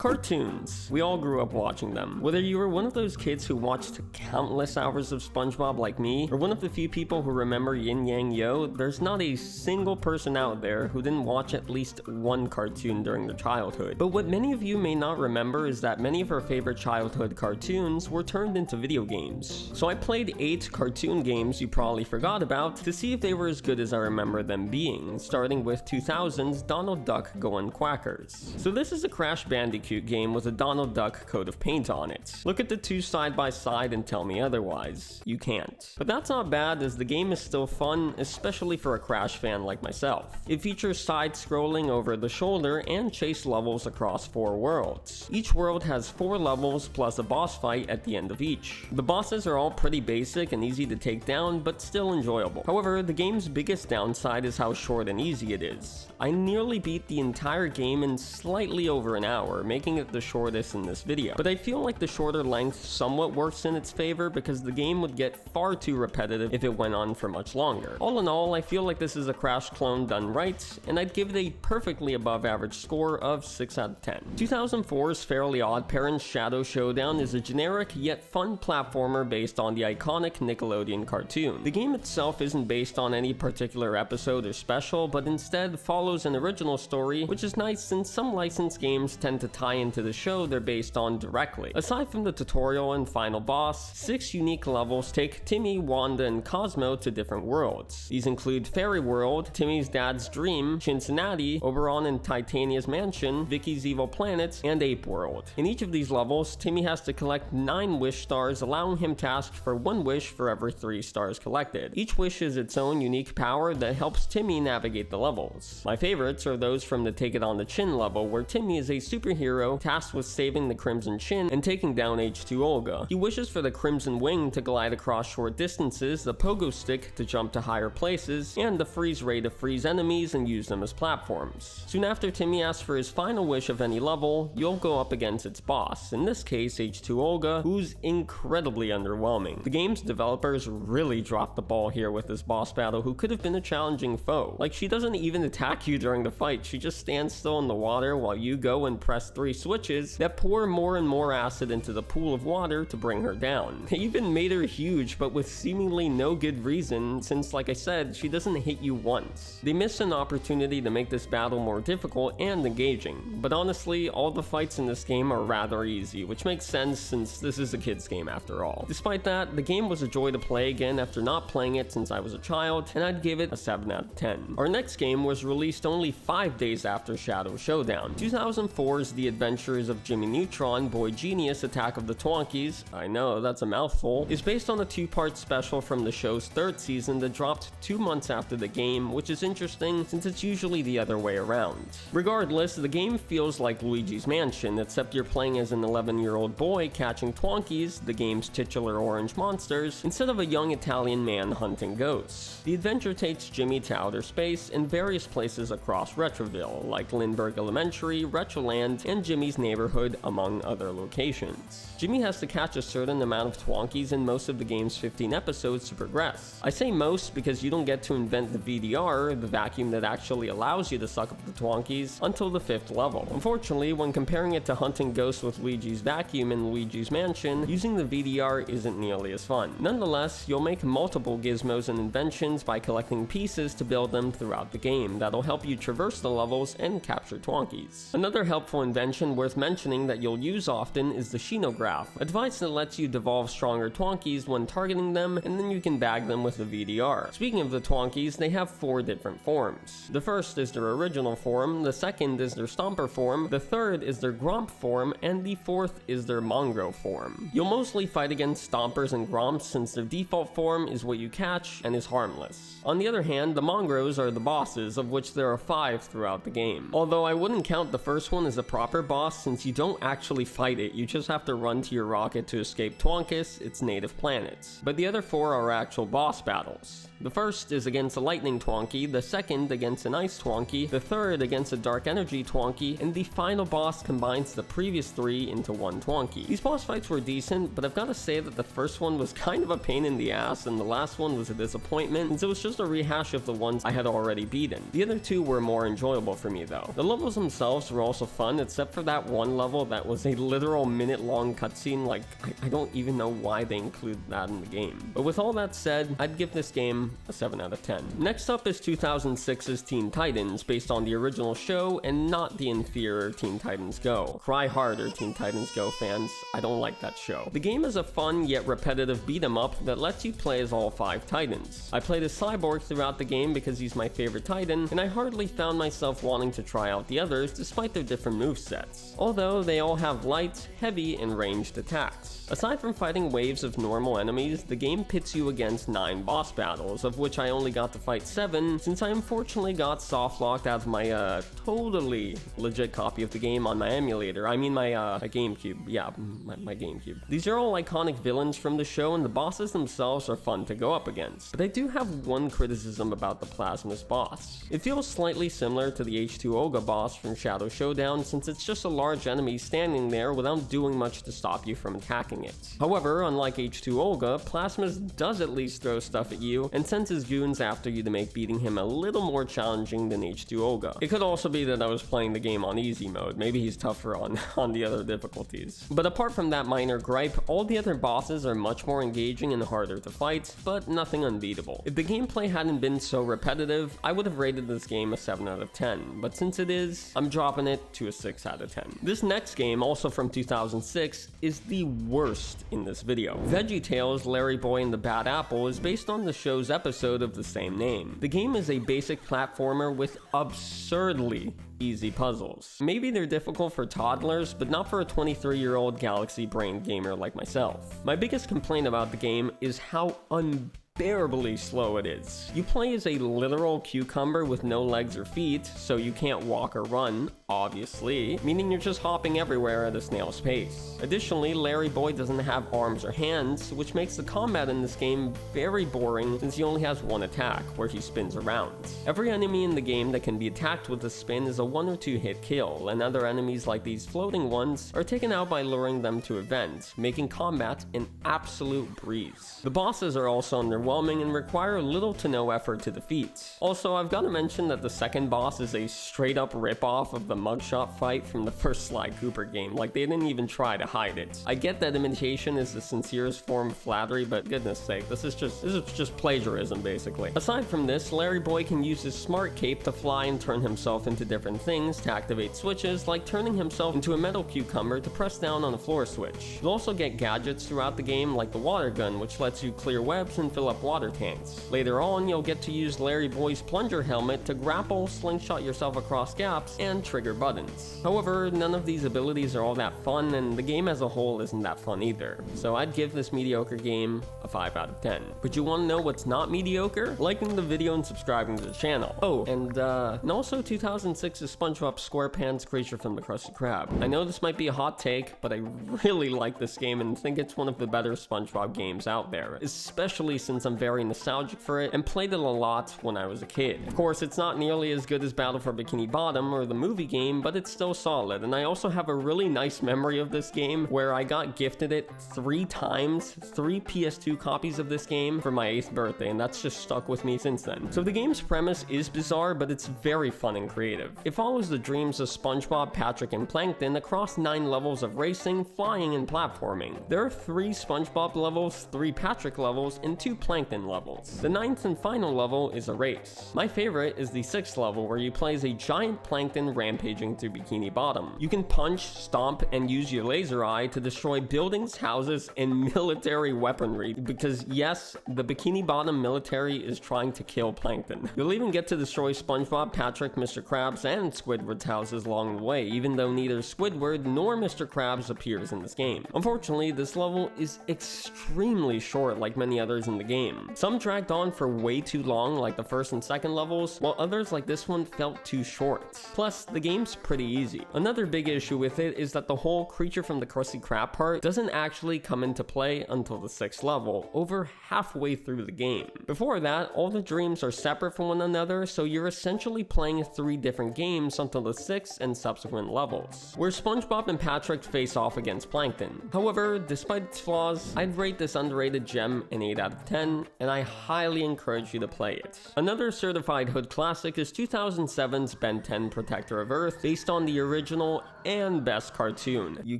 Cartoons. We all grew up watching them. Whether you were one of those kids who watched countless hours of SpongeBob like me, or one of the few people who remember Yin Yang Yo, there's not a single person out there who didn't watch at least one cartoon during their childhood. But what many of you may not remember is that many of our favorite childhood cartoons were turned into video games. So I played 8 cartoon games you probably forgot about to see if they were as good as I remember them being, starting with 2000's Donald Duck Goen Quackers. So this is a Crash Bandicoot game with a Donald Duck coat of paint on it. Look at the two side by side and tell me otherwise. You can't. But that's not bad, as the game is still fun, especially for a Crash fan like myself. It features side-scrolling over the shoulder and chase levels across 4 worlds. Each world has 4 levels plus a boss fight at the end of each. The bosses are all pretty basic and easy to take down, but still enjoyable. However, the game's biggest downside is how short and easy it is. I nearly beat the entire game in slightly over an hour, making it the shortest in this video. But I feel like the shorter length somewhat works in its favor because the game would get far too repetitive if it went on for much longer. All in all, I feel like this is a Crash clone done right, and I'd give it a perfectly above average score of 6 out of 10. 2004's Fairly OddParents Shadow Showdown is a generic yet fun platformer based on the iconic Nickelodeon cartoon. The game itself isn't based on any particular episode or special, but instead follows an original story, which is nice since some licensed games tend to tie into the show they're based on directly. Aside from the tutorial and final boss, 6 unique levels take Timmy, Wanda, and Cosmo to different worlds. These include Fairy World, Timmy's Dad's Dream, Cincinnati, Oberon and Titania's Mansion, Vicky's Evil Planet, and Ape World. In each of these levels, Timmy has to collect 9 wish stars, allowing him to ask for 1 wish for every 3 stars collected. Each wish is its own unique power that helps Timmy navigate the levels. My favorites are those from the Take It on the Chin level, where Timmy is a superhero tasked with saving the Crimson Chin and taking down H2 Olga. He wishes for the Crimson Wing to glide across short distances, the Pogo Stick to jump to higher places, and the Freeze Ray to freeze enemies and use them as platforms. Soon after Timmy asks for his final wish of any level, you'll go up against its boss, in this case H2 Olga, who's incredibly underwhelming. The game's developers really dropped the ball here with this boss battle, who could have been a challenging foe. Like, she doesn't even attack you during the fight, she just stands still in the water while you go and press 3 switches that pour more and more acid into the pool of water to bring her down. They even made her huge, but with seemingly no good reason, since like I said, she doesn't hit you once. They missed an opportunity to make this battle more difficult and engaging, but honestly, all the fights in this game are rather easy, which makes sense since this is a kid's game after all. Despite that, the game was a joy to play again after not playing it since I was a child, and I'd give it a 7 out of 10. Our next game was released only 5 days after Shadow Showdown. 2004's The Adventures of Jimmy Neutron, Boy Genius, Attack of the Twonkies, I know, that's a mouthful, is based on a 2-part special from the show's 3rd season that dropped 2 months after the game, which is interesting since it's usually the other way around. Regardless, the game feels like Luigi's Mansion, except you're playing as an 11-year-old boy catching Twonkies, the game's titular orange monsters, instead of a young Italian man hunting ghosts. The adventure takes Jimmy to outer space and various places across Retroville, like Lindbergh Elementary, Retroland, and Jimmy's neighborhood, among other locations. Jimmy has to catch a certain amount of Twonkies in most of the game's 15 episodes to progress. I say most because you don't get to invent the VDR, the vacuum that actually allows you to suck up the Twonkies, until the 5th level. Unfortunately, when comparing it to hunting ghosts with Luigi's vacuum in Luigi's Mansion, using the VDR isn't nearly as fun. Nonetheless, you'll make multiple gizmos and inventions by collecting pieces to build them throughout the game that'll help you traverse the levels and capture Twonkies. Another helpful invention worth mentioning that you'll use often is the Shinograph, a device that lets you devolve stronger Twonkies when targeting them, and then you can bag them with the VDR. Speaking of the Twonkies, they have 4 different forms. The first is their original form, the second is their Stomper form, the third is their Gromp form, and the 4th is their Mongrel form. You'll mostly fight against Stompers and Gromps since their default form is what you catch and is harmless. On the other hand, the Mongros are the bosses, of which there are 5 throughout the game. Although I wouldn't count the first one as a proper boss since you don't actually fight it, you just have to run to your rocket to escape Twonkus, its native planets. But the other 4 are actual boss battles. The first is against a lightning Twonky, the second against an ice Twonky, the third against a dark energy Twonky, and the final boss combines the previous 3 into 1 Twonky. These boss fights were decent, but I've gotta say that the first one was kind of a pain in the ass, and the last one was a disappointment, since it was just a rehash of the ones I had already beaten. The other 2 were more enjoyable for me though. The levels themselves were also fun, except except for that one level that was a literal minute-long cutscene. Like, I don't even know why they include that in the game. But with all that said, I'd give this game a 7 out of 10. Next up is 2006's Teen Titans, based on the original show and not the inferior Teen Titans Go. Cry harder, Teen Titans Go fans. I don't like that show. The game is a fun yet repetitive beat-em-up that lets you play as all 5 Titans. I played as Cyborg throughout the game because he's my favorite Titan, and I hardly found myself wanting to try out the others despite their different movesets. Although they all have light, heavy, and ranged attacks. Aside from fighting waves of normal enemies, the game pits you against 9 boss battles, of which I only got to fight 7 since I unfortunately got soft-locked out of my totally legit copy of the game on my emulator. I mean my GameCube. Yeah, my GameCube. These are all iconic villains from the show, and the bosses themselves are fun to go up against. But I do have one criticism about the Plasmus boss. It feels slightly similar to the H2 Olga boss from Showdown, since it's just a large enemy standing there without doing much to stop you from attacking it. However, unlike H2 Olga, Plasmus does at least throw stuff at you and sends his goons after you to make beating him a little more challenging than H2 Olga. It could also be that I was playing the game on easy mode. Maybe he's tougher on the other difficulties. But apart from that minor gripe, all the other bosses are much more engaging and harder to fight, but nothing unbeatable. If the gameplay hadn't been so repetitive, I would have rated this game a 7 out of 10, but since it is, I'm dropping it to a 6 out of 10. This next game, also from 2006, is the worst in this video. Veggie Tales, Larry Boy and the Bad Apple is based on the show's episode of the same name. The game is a basic platformer with absurdly easy puzzles. Maybe they're difficult for toddlers, but not for a 23-year-old galaxy-brained gamer like myself. My biggest complaint about the game is how unbearably slow it is. You play as a literal cucumber with no legs or feet, so you can't walk or run, obviously, meaning you're just hopping everywhere at a snail's pace. Additionally, Larry Boy doesn't have arms or hands, which makes the combat in this game very boring since he only has one attack, where he spins around. Every enemy in the game that can be attacked with a spin is a 1 or 2 hit kill, and other enemies like these floating ones are taken out by luring them to a vent, making combat an absolute breeze. The bosses are also underwhelming and require little to no effort to defeat. Also, I've got to mention that the second boss is a straight up rip-off of the mugshot fight from the first Sly Cooper game. Like, they didn't even try to hide it. I get that imitation is the sincerest form of flattery, but goodness sake, this is just plagiarism, basically. Aside from this, Larry Boy can use his smart cape to fly and turn himself into different things to activate switches, like turning himself into a metal cucumber to press down on a floor switch. You'll also get gadgets throughout the game, like the water gun, which lets you clear webs and fill up water tanks. Later on, you'll get to use Larry Boy's plunger helmet to grapple, slingshot yourself across gaps, and trigger buttons. However, none of these abilities are all that fun, and the game as a whole isn't that fun either. So I'd give this mediocre game a 5 out of 10. But you want to know what's not mediocre? Liking the video and subscribing to the channel. Oh, and also 2006's Spongebob Squarepants Creature from the Krusty Krab. I know this might be a hot take, but I really like this game and think it's one of the better SpongeBob games out there, especially since I'm very nostalgic for it and played it a lot when I was a kid. Of course, it's not nearly as good as Battle for Bikini Bottom or the movie game, but it's still solid, and I also have a really nice memory of this game where I got gifted it 3 times, 3 PS2 copies of this game for my 8th birthday, and that's just stuck with me since then. So the game's premise is bizarre, but it's very fun and creative. It follows the dreams of SpongeBob, Patrick, and Plankton across 9 levels of racing, flying, and platforming. There are 3 SpongeBob levels, 3 Patrick levels, and 2 Plankton levels. The 9th and final level is a race. My favorite is the 6th level, where you play as a giant plankton rampaging through Bikini Bottom. You can punch, stomp, and use your laser eye to destroy buildings, houses, and military weaponry, because yes, the Bikini Bottom military is trying to kill Plankton. You'll even get to destroy SpongeBob, Patrick, Mr. Krabs, and Squidward's houses along the way, even though neither Squidward nor Mr. Krabs appears in this game. Unfortunately, this level is extremely short like many others in the game. Some dragged on for way too long like the first and second levels, while others like this one felt too short. Plus, the game's pretty easy. Another big issue with it is that the whole Creature from the Krusty Krab part doesn't actually come into play until the 6th level, over halfway through the game. Before that, all the dreams are separate from one another, so you're essentially playing 3 different games until the 6th and subsequent levels, where SpongeBob and Patrick face off against Plankton. However, despite its flaws, I'd rate this underrated gem an 8 out of 10, 10, and I highly encourage you to play it. Another certified hood classic is 2007's Ben 10 Protector of Earth, based on the original and best cartoon. You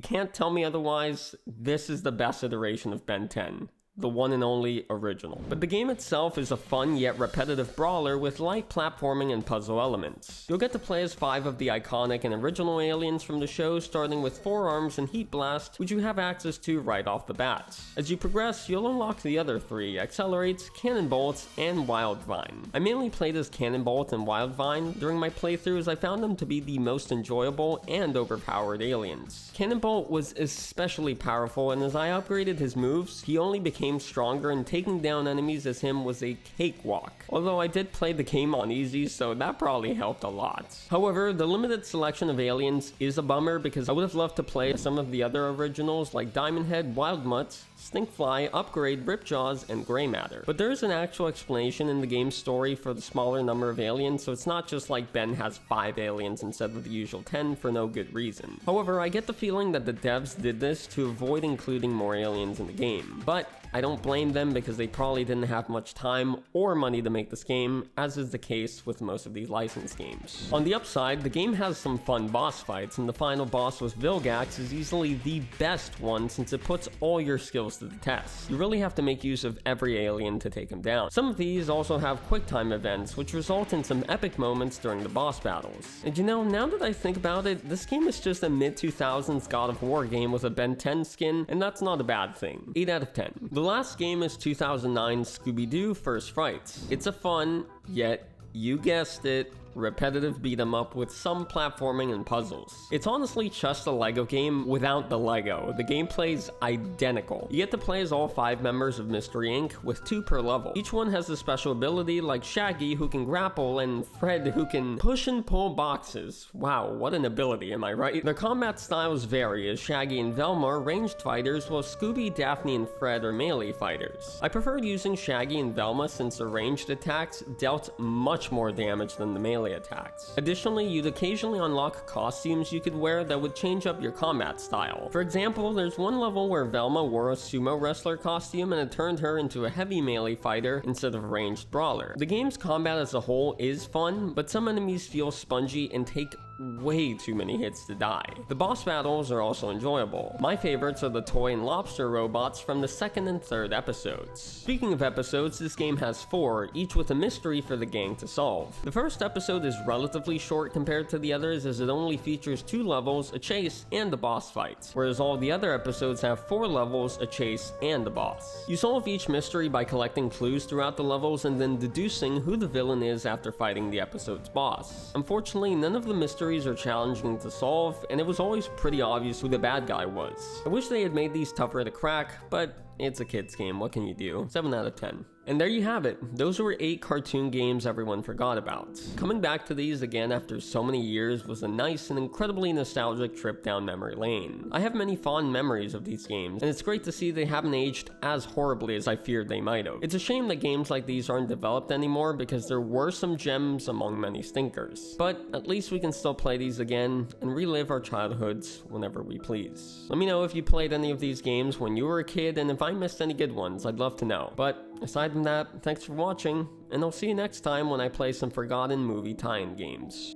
can't tell me otherwise, this is the best iteration of Ben 10. The one and only original. But the game itself is a fun yet repetitive brawler with light platforming and puzzle elements. You'll get to play as 5 of the iconic and original aliens from the show, starting with Forearms and Heat Blast, which you have access to right off the bat. As you progress, you'll unlock the other 3, Accelerates, Cannonbolts, and Wildvine. I mainly played as Cannonbolt and Wildvine during my playthrough as I found them to be the most enjoyable and overpowered aliens. Cannonbolt was especially powerful, and as I upgraded his moves, he only became stronger, and taking down enemies as him was a cakewalk. Although I did play the game on easy, so that probably helped a lot. However, the limited selection of aliens is a bummer because I would have loved to play some of the other originals like Diamond Head, Wild Mutt, Stinkfly, Upgrade, Ripjaws, and Grey Matter. But there is an actual explanation in the game's story for the smaller number of aliens, so it's not just like Ben has 5 aliens instead of the usual 10 for no good reason. However, I get the feeling that the devs did this to avoid including more aliens in the game. But I don't blame them because they probably didn't have much time or money to make this game, as is the case with most of these licensed games. On the upside, the game has some fun boss fights, and the final boss with Vilgax is easily the best one since it puts all your skills to the test. You really have to make use of every alien to take him down. Some of these also have quick time events, which result in some epic moments during the boss battles. And you know, now that I think about it, this game is just a mid-2000s God of War game with a Ben 10 skin, and that's not a bad thing. 8 out of 10. The last game is 2009's ScoobyDoo First Frights. It's a fun, yet, you guessed it, repetitive beat 'em up with some platforming and puzzles. It's honestly just a Lego game without the Lego. The gameplay's identical. You get to play as all 5 members of Mystery Inc. with 2 per level. Each one has a special ability like Shaggy, who can grapple, and Fred, who can push and pull boxes. Wow, what an ability, am I right? Their combat styles vary, as Shaggy and Velma are ranged fighters while Scooby, Daphne, and Fred are melee fighters. I preferred using Shaggy and Velma since their ranged attacks dealt much more damage than the melee attacks. Additionally, you'd occasionally unlock costumes you could wear that would change up your combat style. For example, there's one level where Velma wore a sumo wrestler costume and it turned her into a heavy melee fighter instead of a ranged brawler. The game's combat as a whole is fun, but some enemies feel spongy and take way too many hits to die. The boss battles are also enjoyable. My favorites are the toy and lobster robots from the 2nd and 3rd episodes. Speaking of episodes, this game has 4, each with a mystery for the gang to solve. The first episode is relatively short compared to the others as it only features 2 levels, a chase, and a boss fight, whereas all the other episodes have 4 levels, a chase, and a boss. You solve each mystery by collecting clues throughout the levels and then deducing who the villain is after fighting the episode's boss. Unfortunately, none of the mysteries are challenging to solve, and it was always pretty obvious who the bad guy was. I wish they had made these tougher to crack, but it's a kid's game, what can you do? 7 out of 10. And there you have it. Those were 8 cartoon games everyone forgot about. Coming back to these again after so many years was a nice and incredibly nostalgic trip down memory lane. I have many fond memories of these games, and it's great to see they haven't aged as horribly as I feared they might have. It's a shame that games like these aren't developed anymore because there were some gems among many stinkers. But at least we can still play these again and relive our childhoods whenever we please. Let me know if you played any of these games when you were a kid, and if I missed any good ones, I'd love to know. But aside from that, thanks for watching, and I'll see you next time when I play some forgotten movie tie-in games.